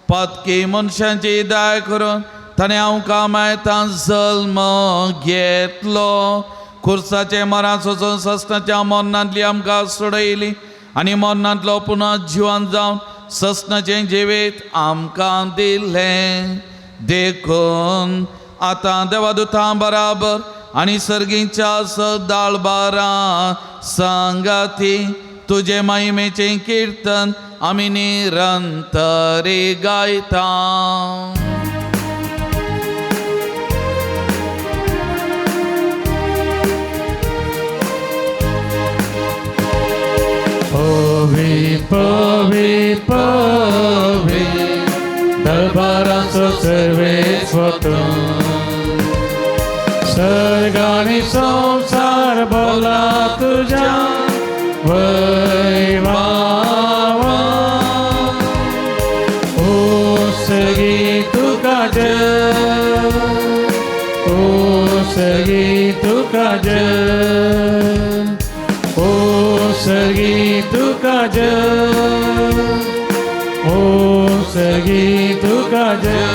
पातकी मनशांची दाय करून ताणें आमकां मेळता जल्म घेतलो. खुर्साचे मरां सोसून ससनाच्या मरणांतली आमकां सोडयली आनी मरणांतलो पुनः जिवन जावन ससनाचें जिवीत आमकां दिलें. देखून आतां देवादुतां बराबर आनी सर्गींच्या सदाळबारां सांगाती तुजे महिमेचें किर्तन आमी निरंतरी गायता. पवित्र पवित्र पवित्र दरबाराचो सर्वेस्पर सर्गानी संसार भला तुझ्या वैभवा. ओ सगी तुका जय. ओ सगी तुका जय. ओ सगी तुका जय. ओ सगी तुका जय.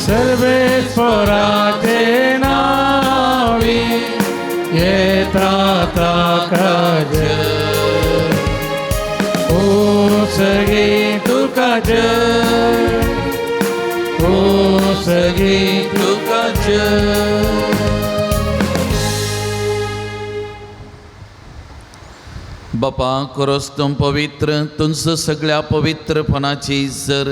सर्वेस्पराचे नावी येता ताका जय. ओ सगी तुका जय. ओ सगी तुका जय. बापा खरोच तूं पवित्र. तुमच सगळ्या पवित्रपणाची जर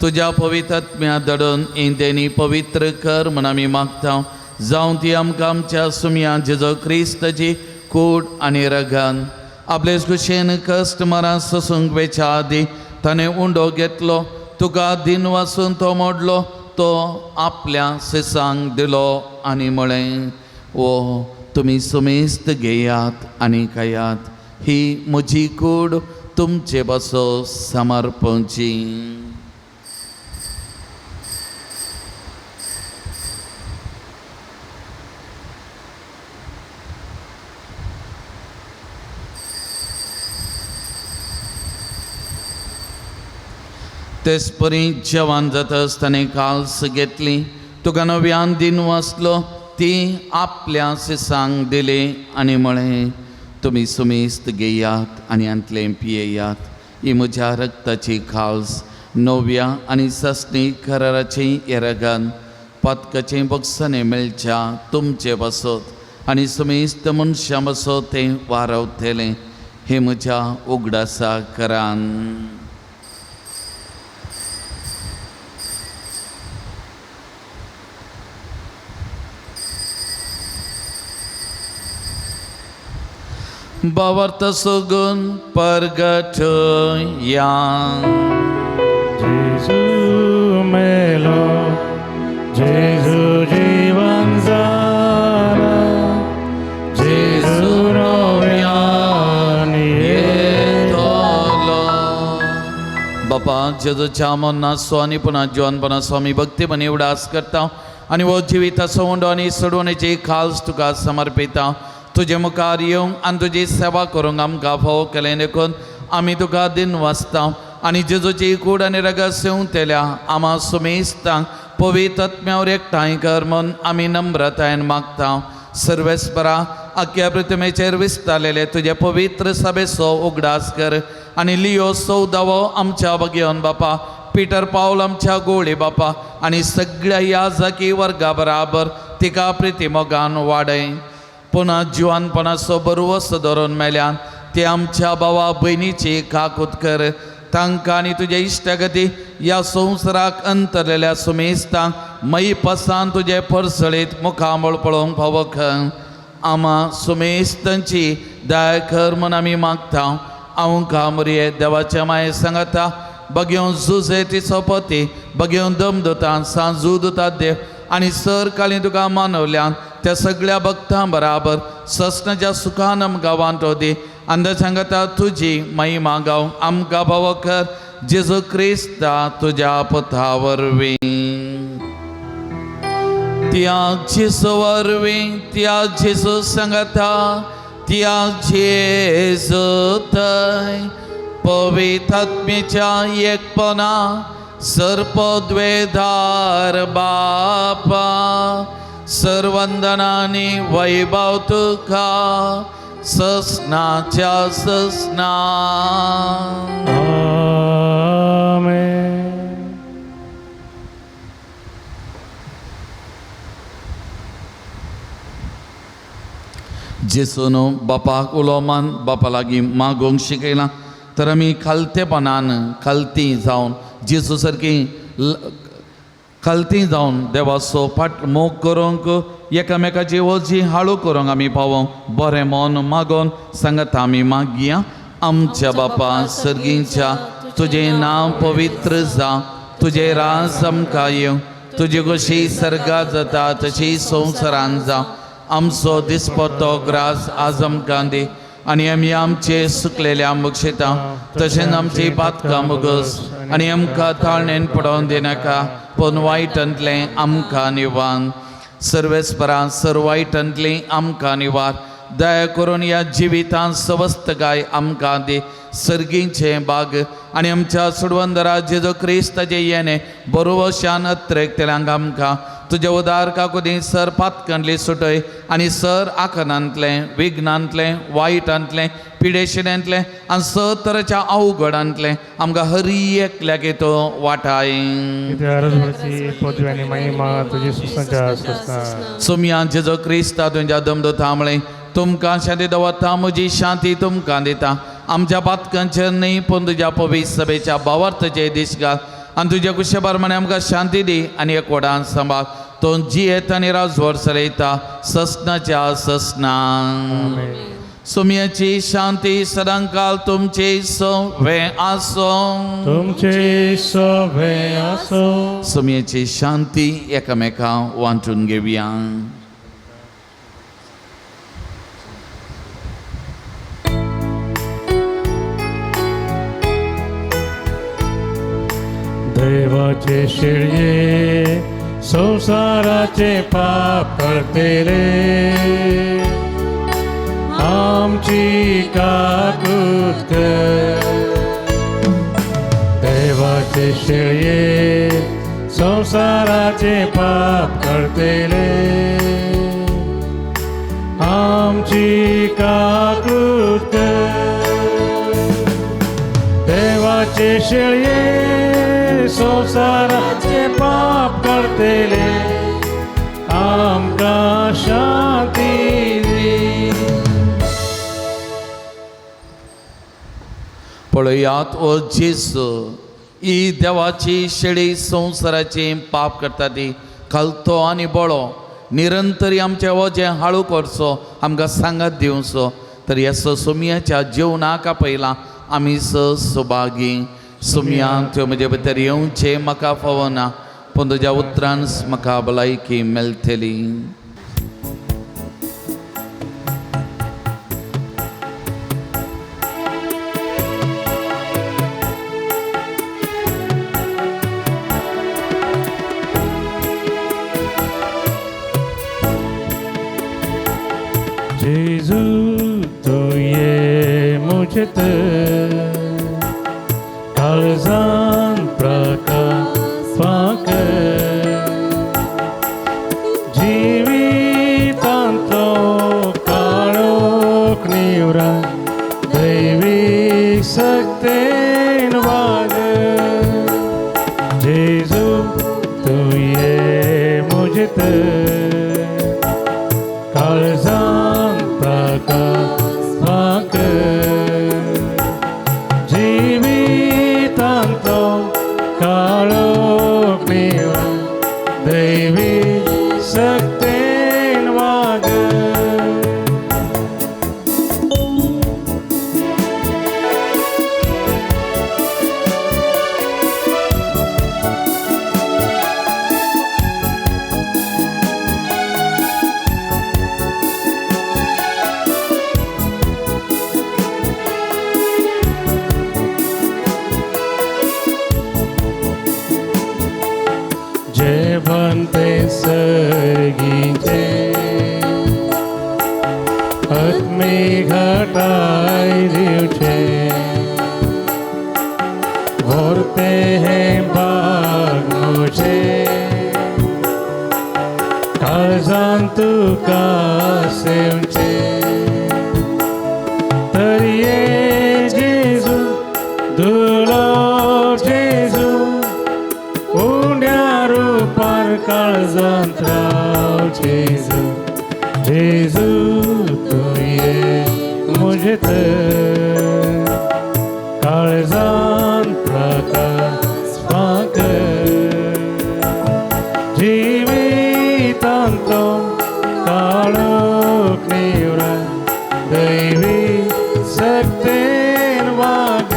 तुझ्या पवित्रात्म्या दडून इंदेनी पवित्र कर म्हण आमी मागता. जावं ती आमकां आमच्या सुमया जेजो क्रिस्ताची कूड आनी रगान आपलेच कुशेन कश्ट मरां सोसूंक वेच्या आदी ताणें उंडो घेतलो. तुका दिन वासून तो मोडलो. तो आपल्या सिसांक दिलो आनी म्हळें ओ तुमी सुमेस्त घेयात आनी खायात. ही म्हजी कूड तुमचे बसो समर्पणची. तेच परी जेवण जाता आसतना काल्स घेतली. तुका नव्यान दिन वाचलो. ती आपल्या सिसांक दिली आनी म्हळें तुमी सुमेस्त घेयात आनी अंतलें पियेयात. ही म्हज्या रक्ताची खाल्स नव्या आनी ससणी कराराची येरागान पातकाचें बक्षांनी मेळच्या तुमचे बसत आनी सुमेस्त मनशां बसत तें वारवतलें. हे म्हज्या उगडासा करान. बावर्त सुगुन परगटया. जेजू मेलो जेजू जीवन जाना. जेजू नव्यान येतलो. बापा जेजूच्या मनासो आनी पुन्हा जिवनपणासो आमी भक्ती म्हणी उडास करता आनी हो जिविताचो उंडो आनी सोडवणेची खास तुका समर्पिता. तुजे मुखार येवंक आनी तुजी सेवा करूंक आमकां फावो केलें देखून आमी तुका दिन वाचता आनी जेजूची कूड आनी रगत सेवतेल्या आमा सुमेस्तांक पवित्र आत्म्यावर एकठांय कर म्हूण आमी नम्रतायेन मागता. सर्वेस्परा आख्या पृथ्वीचेर विस्तारलेले तुजे पवित्र सभेचो उगडास कर आनी लियो 14वो आमच्या भगियन बापा, पिटर पावल आमच्या गोळे बापा आनी सगळ्या याजकी वर्गा बराबर तिका प्रितीमोगान वाडय. पुन्हा जिवानपणाचो बरोवस धरून मेल्यान ते आमच्या भावा भयणीची काकूत कर. तांकां आनी तुजे इश्टगती ह्या संवसाराक अंतरलेल्या सुमेस्तांक मई पसान तुजे परसळीत मुखामळ पळोवंक फावो कर. आमा सुमेस्तांची दया कर म्हूण आमी मागता. हांव कामरिये देवाच्या माये सांगता बगेवन झुजे तिचो पती बगेवन दमदुतां सांजू दुता देव आनी सर काली तुका मानवल्यान त्या सगळ्या भक्तां बराबर ससनाच्या सुखान आमकां वांटो दी. अंध सांगता तुजी महिमा गाव आमकां फावो कर. जेजू क्रिस्ता तुज्या पुता वरवीं त्या जेजू वरवीं त्या जेजू सांगता त्या जेजू थंय पवित्र आत्मेच्या एकपणा सर्पद्वेधार बापा सर्वंदनानी वैभव तुका ससनाच्या ससना. आमेन. जेसून बापाक उलोवमान बापा लागीं मागोवंक शिकयलां तर आमी खालतेपणान खालती जावन जेजू सारकी खालती जावन देवाचो फाट मोग करूंक एकामेकाची वजी हाळू करूंक आमी पावोंक बरें मन मागोवन सांगता आमी मागया. आमच्या बापा सर्गीच्या तुजें नांव पवित्र जावं, तुजें राज आमकां येवं, तुजी कशी सर्गात जाता तशी संवसारांत जावं. आमचो दिसपतो ग्रास आज आमकां दी आनी आमी आमचे सुकलेल्या बक्षिता तशेंच आमची पातकां मुगस आनी आमकां ताळणेन पडोवन दिनाका पूण वायटांतलें आमकां निवार. सर्वेस्परा सर्वायटांतलीं आमकां निवार. दया करून ह्या जिवितांत सवस्तकाय आमकां दी. सर्गींचे बाग आनी आमच्या सुडवंदरा जेजू क्रिस्ताचे येणे बरोवशान अत्रेकतेल्यांक आमकां तुज्या उदार काकुदी सर पातकांतली सुटय आनी सर आखनांतलें विघ्नांतलें वायटांतलें पिडेशिण्यांतलें आनी सर तरेच्या अवघडांतलें आमकां हर एकल्याक तो वाटाय. कित्याक पृथ्वी आनी महिमा तुजी सुसनाच्या सुसना. सुमया जेजू क्रिस्ता तुज्या दमदुतामळे तुमकां शांती दवरता. म्हजी शांती तुमकां दिता. आमच्या पातकांचेर न्ही पूण तुज्या पवित्र सभेच्या भावार्थाचे दीस घाल आनी तुज्या कुशे प्रमाणे आमकां शांती दी आनी एकवटान सांबाळ. तो जियेत आनी राजवर चलयता ससनाच्या ससना. सुमयाची शांती सदांकाल तुमचे सवे आसो. तुमचे सवे आसो. सुमयाची शांती एकामेकांक वांटून घेवया. देवाचे शिळये संसाराचे पाप करतेले आमची काकूत कर. देवाचे शिळये संसाराचे पाप करतेले आमची काकूत कर. देवाचे शिळये संसाराचे पाप करतेले आमकां शांती दी. पळयात ओ जेजू ही देवाची शेळी संवसाराची पाप करता ती खालतो आनी बळो निरंतरी आमचें वजें हाळू करचो आमकां सांगात दिवचो. तर ह्या सुमयाच्या जेवणाक पयलां आमी सुभागी. सुमयान त्यो म्हजे भितर येवचे म्हाका फावना पूण तुज्या उतरान म्हाका भलायकी मेळटली. मुझत काळजान प्रकाश पाक जिवितांतलो काळोख निवरा दैवी सक्तेन वाग जेजू तुये मुझत काळजान प्रकाश पाक जिवितांतलो काळोख निवरा दैवी सक्तेन वाग जेवंते सर्गीचे आत्मी घटाय दिवचे व्हरते हे बाग मुझे काळजान तुका सेवचे तरिये जेजू दुलो जेजू उंड्या रूपार काळजांत राव जेजू जेजू तुये मुझत काळजांत प्रकाश पाक जिवितांतलो काळोख निवरा दैवी सक्तेन वाग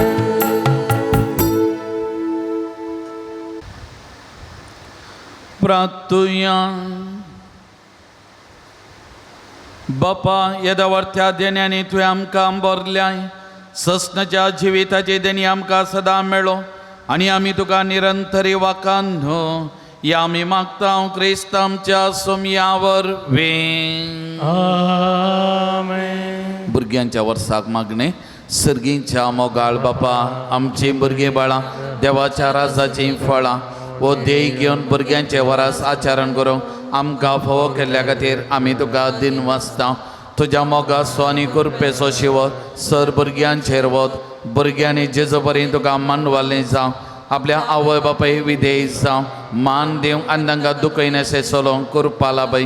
प्रार्थुया बापा येदावर्थ्या देण्याने तुवें आमकां बरल्याय ससनाच्या जिविताची देणी आमकां सदां मेळो आनी आमी तुका निरंतरी वाकान न्हू या आमी मागता क्रिस्त आमच्या सोमयावर वे आमेन. भुरग्यांच्या वर्साक मागणे सर्गींच्या मोगाळ बापा आमची भुरगीं बाळां देवाच्या राजाचीं फळां वो देय घेवन भुरग्यांचे वरास आचरण करूंक आमकां फोव केल्ल्या खातीर आमी तुका दिन वाचता तुज्या मोगा स्वानी कुरपेचो शिवो सर भुरग्यांचेर वत भुरग्यांनी जेजो बरी तुका मानवालें जावं आपल्या आवय बापाय विधेय जावं मान दिवंक आनी तांकां दुखयनाशें चलोवंक कुरपाला बाई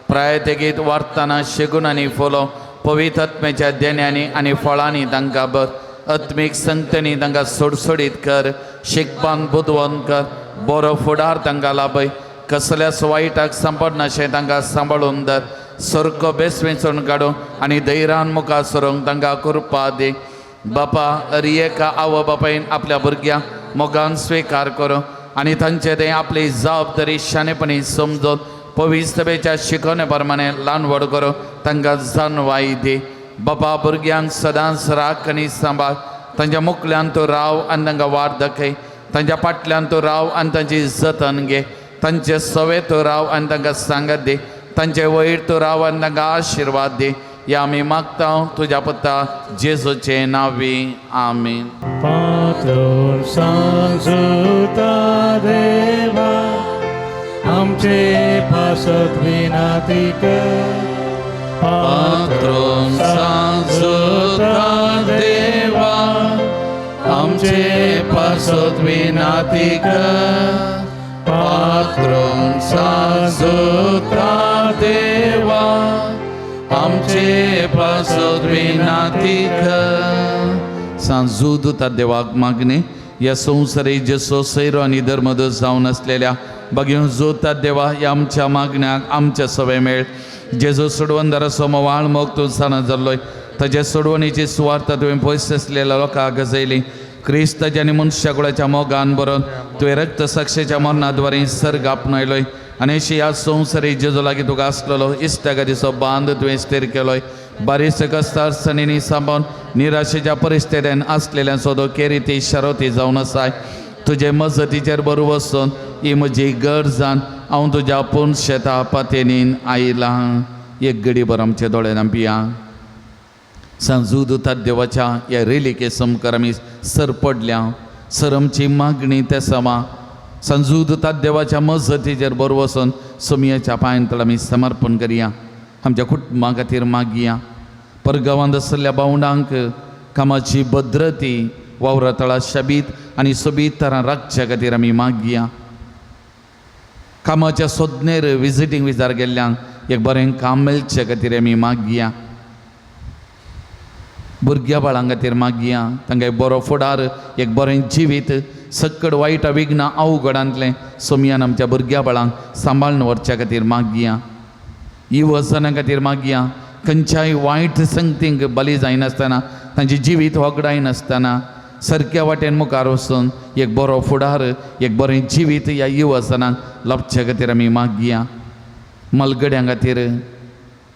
प्राय तेगीत वाडटाना शेगून आनी फोलो पवित्र आत्म्याच्या देण्यांनी आनी फळांनी तांकां बर आत्मीक संतनी तांकां सोडसोडीत कर शिकपान बुदवण कर बरो फुडार तांकां लाभय कसल्याच वायटाक सांपडनाशें तांकां सांबाळून धर सरको बेसवेचून काडूं आनी धैर्यान मुखार सरोंक तांकां कृपा दी बापा रियेका आवय बापायन आपल्या भुरग्यांक मोगान स्विकार करूं आनी तांचे तें आपली जबाबदारी शाणेपणी समजून पवित्रतेच्या शिकवणे प्रमाणे ल्हान व्हड करूं तांकां जानवाई दी बापा भुरग्यांक सदांच राख आनी सांबाळ तांच्या मुखल्यान तूं राव आनी तांकां वाट दाखय तांच्या फाटल्यान तूं राव आनी तांची जतन घे तांचे सवे तूं राव आनी तांकां सांगत दी तांचे वयर तूं राव आनी तांकां आशिर्वाद दी या आमी मागता तुज्या पुता जेजूचे नांवी आमीन. पात्रोन सांजुता देवा आमचे पासत विनाती कर पात्रोन सांजुता देवा आमचे पासत विनाती कर पात्रोन सांजुता देवा आमचे पासत विनाती कर सांजुता देवाक मागणे या संवसारी जसो सैरो आनी धर्मदो जावन आसलेल्या भगियो जोता देवा या आमच्या मागण्याक आमच्या सवे मेळ जेजो सोडवंदाराचो मोवाळ मोग तूं साना जाल्लोय ताचे सोडवणीची सुवार्थ तुवें पयस आसलेल्या लोकांक गजयली क्रिस्ताच्या आनी मनशाकुळाच्या मोगान बरोवन तुवें रक्त साक्षेच्या मरणाद्वारे सर्ग आपणायलोय आनी अशी ह्या संवसारी जेजो लागीं तुका आसलेलो इश्टागतीचो बांद तुवें स्थिर केलोय बारीक कस्तारसणींनी सांबाळून निराशेच्या परिस्थितीन आसलेल्या सोदो केरी शारोती जावन आसाय तुजे मजतीचेर बरो वचून ही म्हजी गरजान हांव तुज्या पूर्ण शेता पातेनीन आयलां एक घडी भर आमचे दोळे नांपिया सांजूदतात देवाच्या ह्या रेलिके समकार आमी सर पडल्या. सर आमची मागणी त्या समा सांजूदतात देवाच्या मजतीचेर बरो वचून सोमयाच्या पांयांतळ आमी समर्पण करया. आमच्या कुटुंबा खातीर मागया. परगांवांत आसलेल्या भावंडांक कामाची भद्रती वावरातळा शाबीत आनी सोबीत तरां राखच्या खातीर आमी मागया. कामाच्या सोदनेर विजिटींग विजार गेल्ल्यांक एक बरें काम मेळचे खातीर आमी मागया. भुरग्या बाळां खातीर मागया. तांकां एक बरो फुडार, एक बरें जिवीत सक्कड वायट विघ्नां अवघडांतलें सोमयान आमच्या भुरग्या बाळांक सांबाळून व्हरच्या खातीर मागया. युवजनां खातीर मागया. खंयच्याय वायट संगतींक बली जायनासतना, तांची जिवीत वगडायनासतना सारक्या वाटेन मुखार वचून एक बरो फुडार, एक बरें जिवीत ह्या युवजनांक लाभच्या खातीर आमी मागया. मलगड्यां खातीर,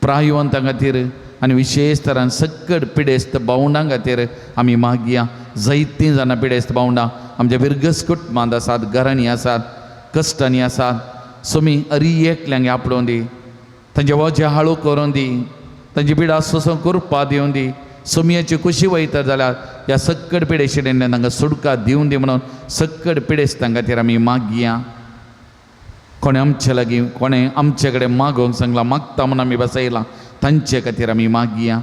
प्रायवंतां खातीर आनी विशेश तरान सक्कड पिडेस्त भावंडां खातीर आमी मागया. जायतीं जाणां पिडेस्त भावंडां आमच्या बिरगस कुटुंबांत आसात, घरांनी आसात, कश्टांनी आसात. सोमी अरी एकल्यांक आपणून दी. तांचे वजें हाळू करून दी. तांची पिडा सोंसो करपा दिवन दी. सोमयाची कुशी वयता जाल्यार ह्या सक्कड पिडेशिडेंतल्यान तांकां सुटका दिवन दी म्हणून सक्कड पिडेस्तां खातीर आमी मागया. कोणें आमचे लागीं, कोणें आमचे कडेन मागोवंक सांगलां, मागता म्हणून आमी बसयलां, तांचे खातीर आमी मागया.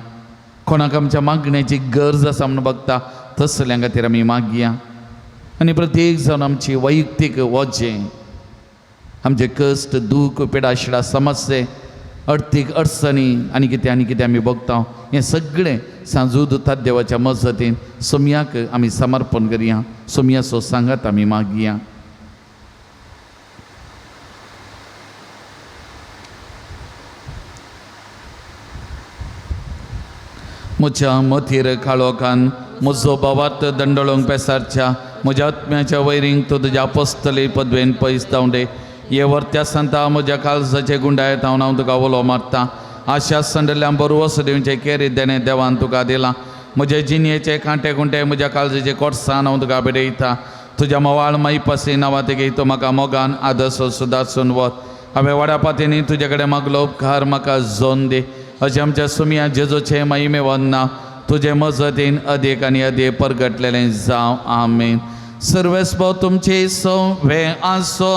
कोणाक आमच्या मागण्याची गरज आसा म्हणून बघता तसल्या खातीर आमी मागया. आनी प्रत्येक जावन आमची वैयक्तीक वजें, आमचे कश्ट, दूख, पिडाशिडा, समस्ये, अर्थीक अडचणी आनी कितें आमी बघता, हें सगळें सांजूदतात देवाच्या मजतीन सोमयाक आमी समर्पण करया. सोमयाचो सांगात आमी मागया. म्हज्या मथीर काळोखान म्हजो भावार्थ दंडळोंक पेसारच्या म्हज्या आत्म्याच्या वैरींक तूं तुज्या अपोस्तली पदवेन पयस धांवडे. हे वर्त्या सांता म्हज्या काळजाचे गुंडायत हांव तुका उलो मारता. आशा संडल्यान बरो वस दिवचे केरी देणे देवान तुका दिलां. म्हजे जिणयेचे कांटे कुंटे म्हज्या काळजाचे कोर्सान हांव तुका भिडयता. तुज्या मोवाळ माईपासी नांवां तेगे तूं म्हाका मोगान आदर्श सुदारसून वर. हांवें व्हड्या पातयेंनी तुजे कडेन मागलो उपकार म्हाका जोन दी. अशें आमच्या सोमया जेजूचे महिमे वंदना तुजे मजतीन अदीक आनी अदीक परगटलेलें जावं. आमीन. सर्वेस्व तुमचे सवे आसो.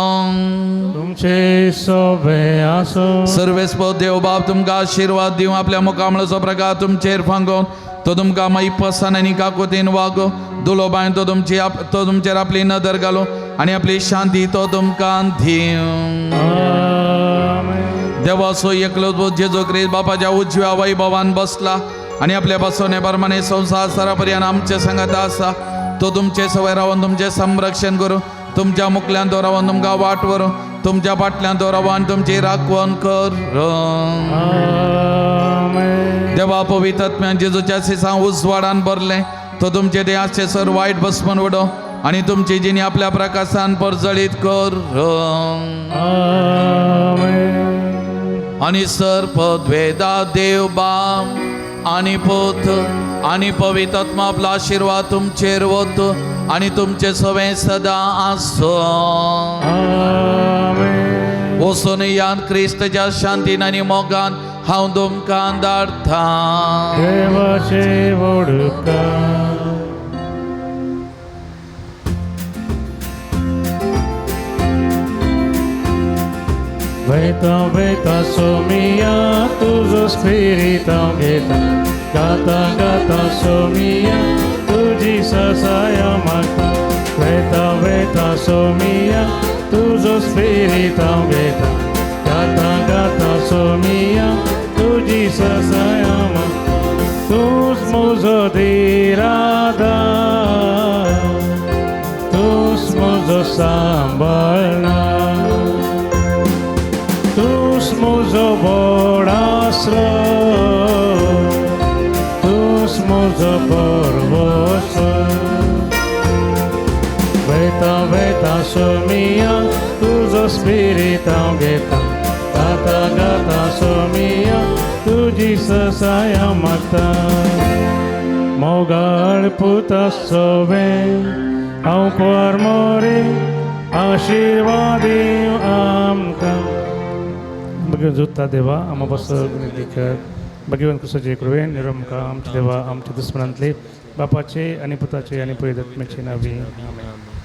तुमचे सोबे आसो. सर्वेस्व देव बाब तुमकां आशिर्वाद दिवं. आपल्या मुखामळाचो प्रकार तुमचेर फांगोवन तो तुमकां माईपासान आनी काकुतीन वागो. दुलो बाय तो तुमचेर आपली नदर घालो आनी आपली शांती तो तुमकां दिवं. देवाचो एकलो जेजू क्रिस्त बापाच्या उजव्या वैभवान बसला आनी आपल्या बसवणे प्रमाणे संसारापर्यंत आमचे सांगात आसा. तो तुमचे सवय रावन तुमचे संरक्षण करूं. तुमच्या मुखल्यान तो रावन तुमकां वाट व्हरूं. तुमच्या फाटल्यान तो रावन तुमची राखण करूं. देवा पवित्र आत्म्यान जेजूच्या सिसां उजवाडान भरले. तो तुमचे देहाचे सर वायट बसपण उडो आनी तुमची जिणी आपल्या प्रकाशान परजळीत करूं. आनी सर पदवेदा देव बाब आनी पुत आनी पवित्र आत्मा आपला आशिर्वाद तुमचेर वतो आनी तुमचे सवे सदा आसो. वचून यान क्रिस्ताच्या शांतीन आनी मोगान हांव तुमकां धाडटा. देवाचे Vaduka. Veta, veta, somia, tuzo spirito घेता. गाता, गाता, somia, तुझी ससाया मागता. Veta, veta, somia, तुझो spirito घेता. गाता, गाता, somia, तुझी ससाया मागता. Tuz muzo dirada, tuz muzo sambalna. Tus muzo borasro, tus muzo porvoso. Veta, veta, somia, tuzo spirito geta. Gata, gata, somia, tuji sasaya mata. Mogal puta sove, au por mori, आशीर्वादी आमकां. जुत्ता देवा आम्हा बसत भगवंत कृष्णाचे कृपेन निरंकार आमचे देवा आमच्या दुश्मनांतले बापाचे आणि पुताचे आणि पवित्र आत्म्याचे नावे आमेन.